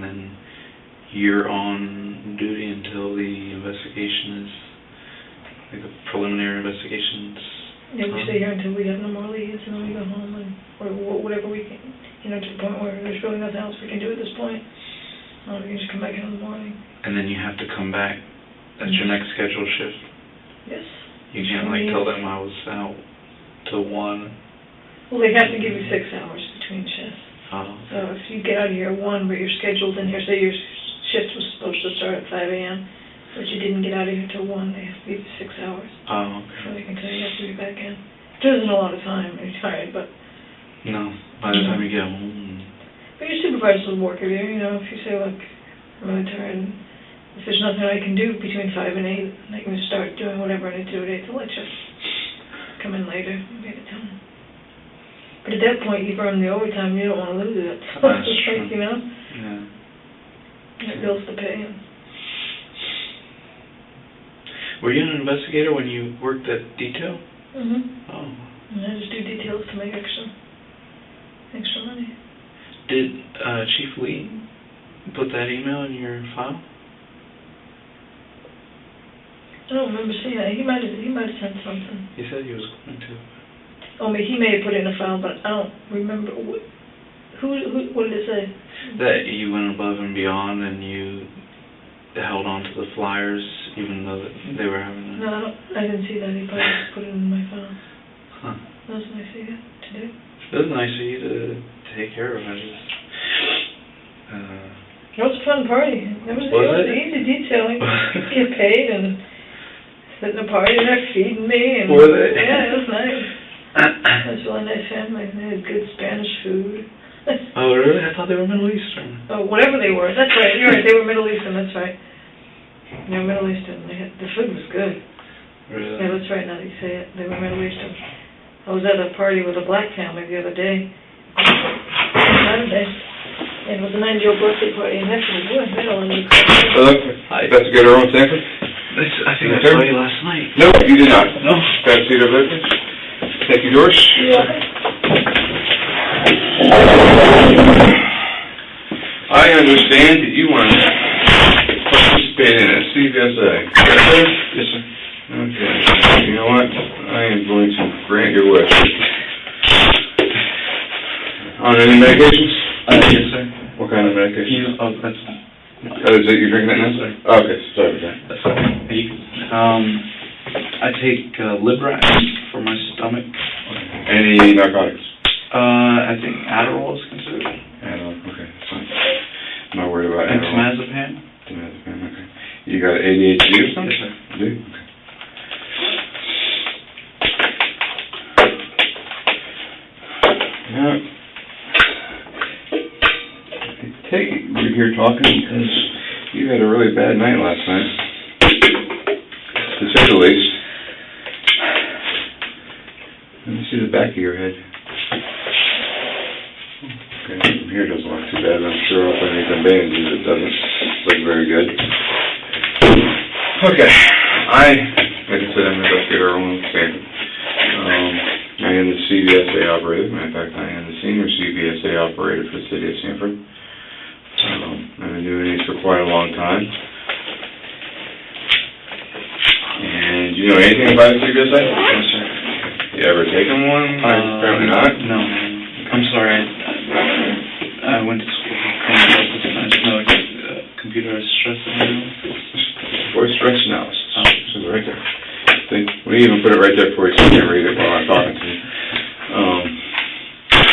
then you're on duty until the investigation is, like a preliminary investigation. Yeah, we stay here until we have no more leads, and then we go home, and or whatever we can, to the point where there's really nothing else we can do at this point. We can just come back in the morning. And then you have to come back at your next scheduled shift? Yes. You can't, tell them I was out till 1? Well, they have to give you 6 hours between shifts. Oh. So if you get out of here at 1, but you're scheduled in here, say your shift was supposed to start at 5 a.m., but you didn't get out of here till 1, they have to give you 6 hours. Oh, okay. So they can tell you have to be back in. It isn't a lot of time, you're tired, but... No, by the time you get home... But your supervisors will work with you, if you say, look, I'm really tired, and if there's nothing I can do between 5 and 8, I can just start doing whatever I need to do at 8, they'll let you come in later and get it done. But at that point, you've earned the overtime, you don't want to lose it. So That's it's true. like, Yeah. You have bills to pay. Were you an investigator when you worked at detail? Mm-hmm. Oh. And I just do details to make extra money. Did Chief Lee put that email in your file? I don't remember seeing that. He might have sent something. He said he was going to. Oh, he may have put it in a file, but I don't remember. What did it say? That you went above and beyond and you held on to the flyers even though they were having... No, I didn't see that. He probably just put it in my file. Huh. That was nice of you to do. It was nice of you to take care of it. It was a fun party. It was easy detailing. Get paid and sit in a party and they're feeding me. And were they? Yeah, it was nice. It was a really nice family. They had good Spanish food. Oh, really? I thought they were Middle Eastern. Oh, whatever they were. That's right. You're right. They were Middle Eastern. That's right. They were Middle Eastern. The food was good. Really? Yeah, that's right. Now that you say it. They were Middle Eastern. I was at a party with a black family the other day. Saturday. And it was a 9-year-old birthday party. And that's what we had on the Hello? Investigator Owen Sanford? I think I saw you last night. No, you did not. No. Can I see their business? Thank you, George. Yeah. I understand that you want to participate in a CVSA. Yes, sir. Okay. You know what? I am going to grant your wish. On any medications? Yes, sir. What kind of medication? That's... Is it you drinking that now? Yes, sir. Okay, sorry about that. That's I take Librax for my stomach. Any narcotics? I think Adderall is considered. Adderall, okay, that's fine. I'm not worried about And Adderall. Temazepam? Temazepam, okay. You got ADHD or something? Yes, sir. You do? Okay. Yeah. I take it we're here talking because you had a really bad night last night, to say the least. Let me see the back of your head. Okay, from here doesn't look too bad. I'm sure if I need some bandages it doesn't look very good. Okay, like I said, I'm investigator Owen Sanford. I am the CVSA operator. Matter of fact, I am the senior CVSA operator for the city of Sanford. I've been doing these for quite a long time. And do you know anything about the CVSA? Yes, sir. You ever taken one? Apparently not. No. I'm sorry. I went to school for computer stress analysis. For stress analysis. This is right there. We even put it right there for you so you can read it while I'm talking to you.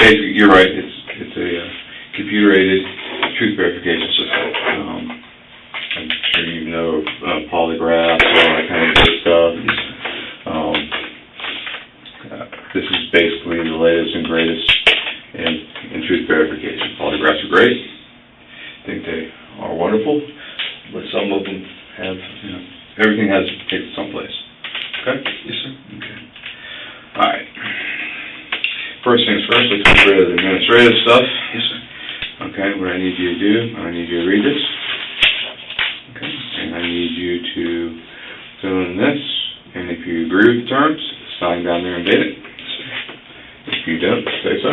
Basically, you're right. It's a computer-aided truth verification system. I'm sure you know polygraphs, all that kind of good stuff. This is basically the latest and greatest in truth verification. Polygraphs are great. I think they are wonderful, but some of them have, everything has to take it someplace. Okay? Yes, sir. Okay. All right. First things first, let's get rid of the administrative stuff. Yes, sir. Okay, what I need you to do, I need you to read this. Okay, and I need you to fill in this, and if you agree with the terms, sign down there and date it. If you don't, say so,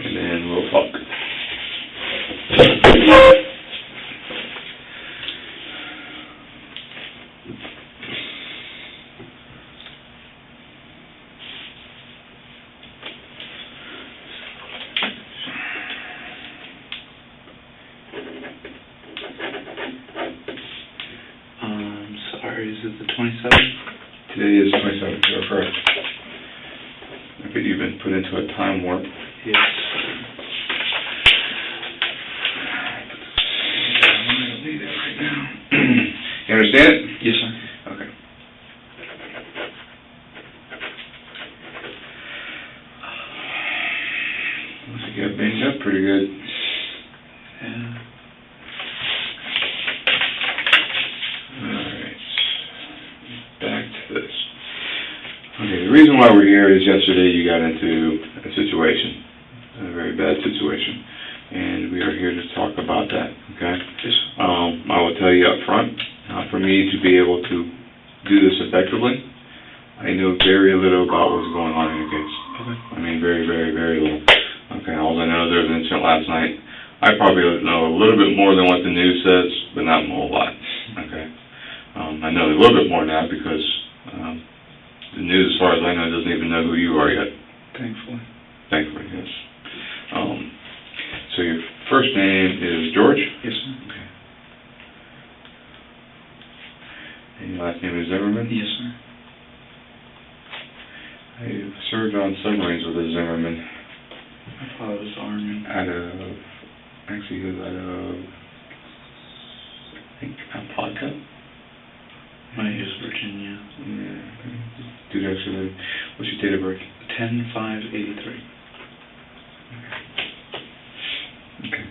and then we'll talk. Sorry, is it the 27th? Today is 27th, you're correct. I bet you've been put into a time warp. Yes. You understand it? Yes, sir. Okay. Looks like you got banged up pretty good. Yeah. Alright. Back to this. Okay, the reason why we're here is yesterday you got into a situation, a very bad situation, and we are here to talk about that, okay? Yes. I will tell you up front, for me to be able to do this effectively, I know very little about what's going on in your case. Okay. I mean, very, very, very little. Okay, all I know, there was an incident last night. I probably know a little bit more than what the news says, but not a whole lot. Okay. I know a little bit more now because the news, as far as I know, doesn't even know who you are yet. Thankfully. Thankfully, yes. So your first name is George? Yes, sir. Okay. And your last name is Zimmerman? Yes, sir. I served on submarines with a Zimmerman. I thought it was Army. Actually, he was out of, I think, Apopka. Might use Virginia. Yeah. Dude, actually, what's your date of birth? 10/5/83. Okay.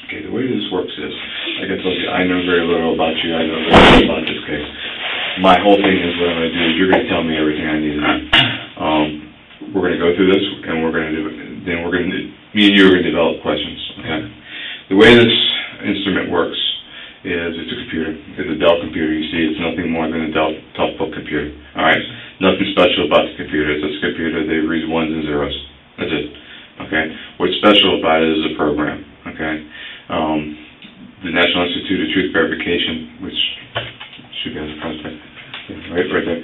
Okay, the way this works is, like I told you, I know very little about you. I know very little about this case. My whole thing is what I'm going to do is you're going to tell me everything I need to know. We're going to go through this, and we're going to do it. Then we're going to, me and you are going to develop questions. Okay. The way this instrument works is it's a computer. It's a Dell computer. You see, it's nothing more than a Dell top-book computer. All right. Nothing special about the computer. It's just a computer. They read ones and zeros. That's it. Okay. What's special about it is a program. Okay. The National Institute of Truth Verification, which should be on the front there, right there.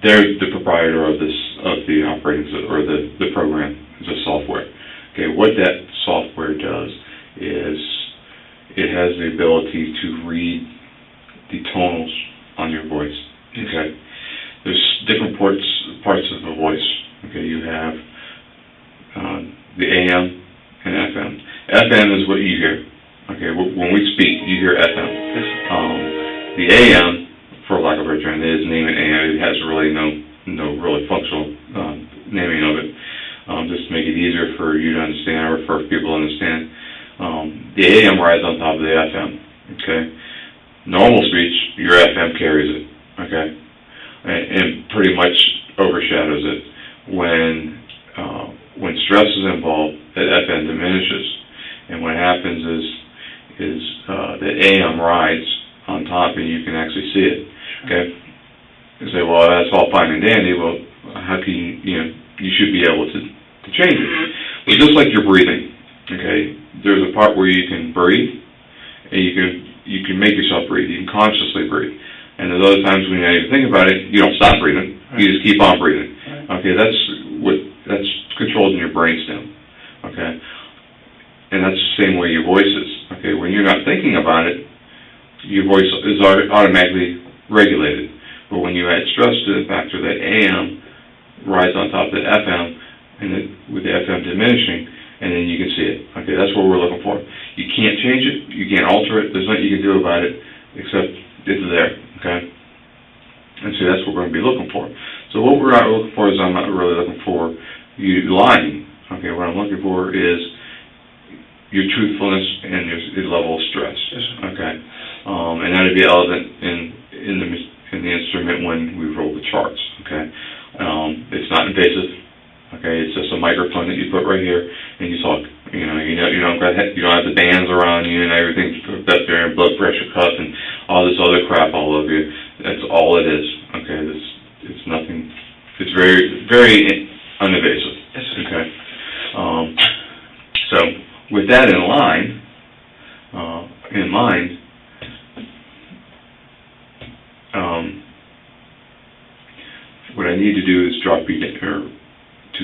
They're the proprietor of the operating or the program. It's a software. Okay. What that software does is it has the ability to read the tonals on your voice. Okay. There's different parts of the voice. Okay. You have the AM and FM. FM is what you hear. Okay. When we speak, you hear FM. The AM, for lack of a better term, they just name it AM. It has really no really functional naming of it. Just to make it easier for you to understand or for people to understand. The AM rides on top of the FM. Okay. Normal speech, your FM carries it. Okay. And pretty much overshadows it. When stress is involved, the FM diminishes, and what happens is the AM rides on top, and you can actually see it. Okay. You say, well, that's all fine and dandy. Well, how can you should be able to change it. Well, just like you're breathing. Okay. There's a part where you can breathe, and you can make yourself breathe. You can consciously breathe. And there's other times when you think about it, you don't stop breathing. You just keep on breathing. Okay, that's controlled in your brainstem. Okay, and that's the same way your voice is. Okay, when you're not thinking about it, your voice is automatically regulated. But when you add stress to the factor that AM rides on top of the FM, and with the FM diminishing, and then you can see it. Okay, that's what we're looking for. You can't change it. You can't alter it. There's nothing you can do about it except it's there. Okay, and so that's what we're going to be looking for. So what we're not looking for is I'm not really looking for you lying. Okay, what I'm looking for is your truthfulness and your level of stress. Okay, and that would be evident in the instrument when we roll the charts. Okay, it's not invasive. Okay, it's just a microphone that you put right here and you talk. You don't have the bands around you and everything hooked up there and blood pressure cuff and all this other crap all over you. That's all it is. Okay, it's nothing. It's very, very uninvasive. Okay. with that in mind, what I need to do is drop you, or to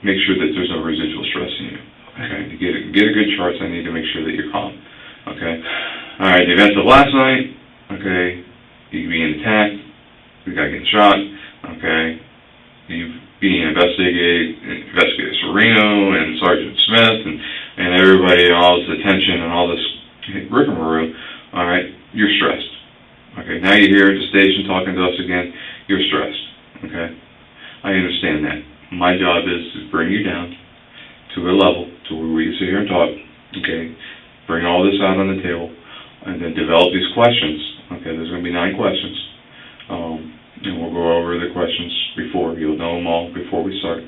make sure that there's no residual stress in you. Okay, to get a good charts, I need to make sure that you're calm. Okay, all right. The events of last night. Okay, you being attacked, the guy getting shot. Okay, you being investigator Sereno and Sergeant Smith and everybody, all this attention and all this rigmarole. All right, you're stressed. Okay, now you're here at the station talking to us again. You're stressed. Okay, I understand that. My job is to bring you down to a level to where we can sit here and talk. Okay, bring all this out on the table, and then develop these questions. Okay, there's going to be 9 questions, and we'll go over the questions before. You'll know them all before we start,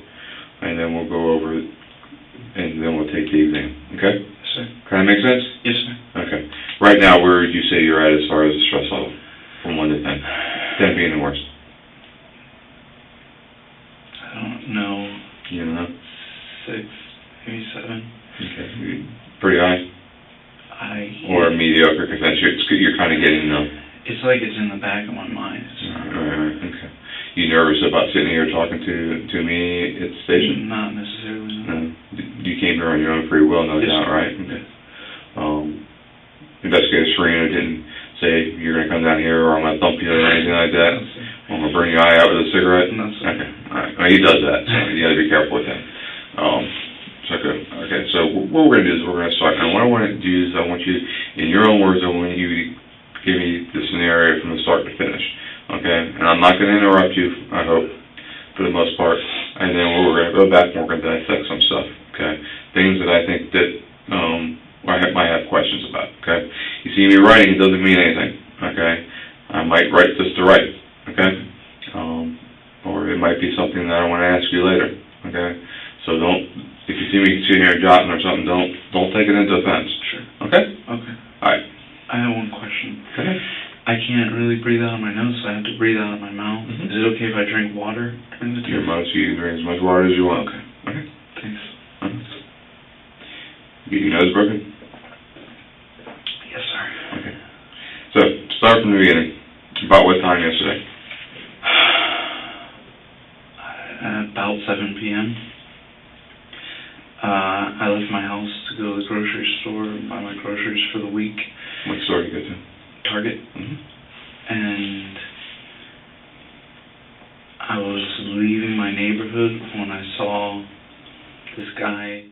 and then we'll go over it, and then we'll take the exam. Okay? Yes, sir. Kind of make sense? Yes, sir. Okay. Right now, where would you say you're at as far as the stress level, from 1 to 10? 10 being the worst. I don't know. You don't know? 6, maybe 7. Okay. Pretty high? Or mediocre, because you're kind of getting numb. It's like it's in the back of my mind. Right, okay. You nervous about sitting here talking to me at the station? Not necessarily, no. You came here on your own free will, no Yes, doubt, sir. right? Okay. Investigator Sereno didn't say, you're going to come down here or I'm going to thump you or anything like that? No, sir. I'm going to bring your eye out with a cigarette? No, sir. Okay, all right. Well, he does that, so you got to be careful with him. Okay, so what we're going to do is we're going to start. And what I want to do is I want you, in your own words, I want you to give me the scenario from the start to finish. Okay? And I'm not going to interrupt you, I hope, for the most part. And then we're going to go back and we're going to dissect some stuff. Okay? Things that I think that I might have questions about. Okay? You see me writing, it doesn't mean anything. Okay? I might write just to write. Okay? Or it might be something that I want to ask you later. Okay? So if you see me sitting here jotting or something, don't take it into offense. Sure. Okay? Okay. All right. I have one question. Okay. I can't really breathe out of my nose, so I have to breathe out of my mouth. Mhm. Is it okay if I drink water during the You tour? can drink as much water as you want. Okay. Okay. Thanks. Get your nose broken? Yes, sir. Okay. So, start from the beginning. About what time yesterday? About 7 p.m. I left my house to go to the grocery store, buy my groceries for the week. What store did you go to? Target. Mm-hmm. And I was leaving my neighborhood when I saw this guy